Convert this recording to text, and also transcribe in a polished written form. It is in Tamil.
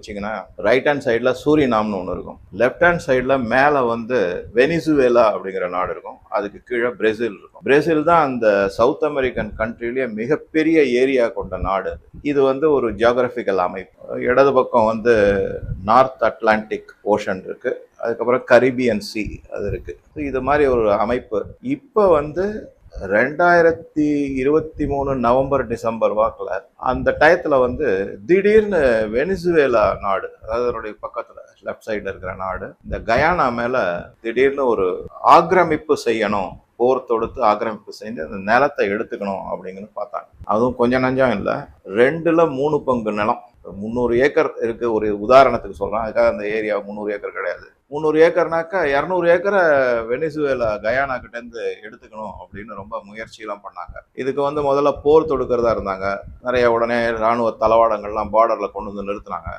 வச்சிங்கன்னா ரைட் ஹேண்ட் சைடில் சூரினாம்னு ஒன்று இருக்கும், லெஃப்ட் ஹேண்ட் சைடில் மேலே வந்து வெனிசுவேலா அப்படிங்கிற நாடு இருக்கும், அதுக்கு கீழே பிரேசில் இருக்கும். பிரேசில் தான் அந்த சவுத் அமெரிக்கன் கண்ட்ரிலேயே மிகப்பெரிய ஏரியா கொண்ட நாடு. இது வந்து ஒரு ஜியோகிராபிக்கல் அமைப்பு. இடது பக்கம் வந்து நார்த் அட்லாண்டிக் ஓஷன் இருக்கு, அதுக்கப்புறம் கரிபியன் சி அது இருக்கு. இது மாதிரி ஒரு அமைப்பு. இப்போ வந்து 2023 நவம்பர் டிசம்பர் வாக்கில் அந்த டயத்தில் வந்து திடீர்னு வெனிசுவேலா நாடு, அதாவது அதனுடைய பக்கத்தில் லெஃப்ட் சைடில் இருக்கிற நாடு, இந்த கயானா மேலே திடீர்னு ஒரு ஆக்கிரமிப்பு செய்யணும், போர் தொடுத்து ஆக்கிரமிப்பு செஞ்சு அந்த நிலத்தை எடுத்துக்கணும் அப்படிங்கன்னு பார்த்தாங்க. அதுவும் கொஞ்சம் நஞ்சம் இல்லை, 2/3 பங்கு நிலம், 300 ஏக்கர் இருக்கு. ஒரு உதாரணத்துக்கு சொல்றேன், அதுக்காக அந்த ஏரியா 300 ஏக்கர் கிடையாது. 300 ஏக்கர்னாக்கா 200 ஏக்கரை வெனிசுவேலா கயானா கிட்ட இருந்து எடுத்துக்கணும் அப்படின்னு ரொம்ப முயற்சியெல்லாம் பண்ணாங்க. இதுக்கு வந்து முதல்ல போர் தொடுக்கிறதா இருந்தாங்க. நிறைய உடனே ராணுவ தளவாடங்கள்லாம் பார்டர்ல கொண்டு வந்து நிறுத்தினாங்க.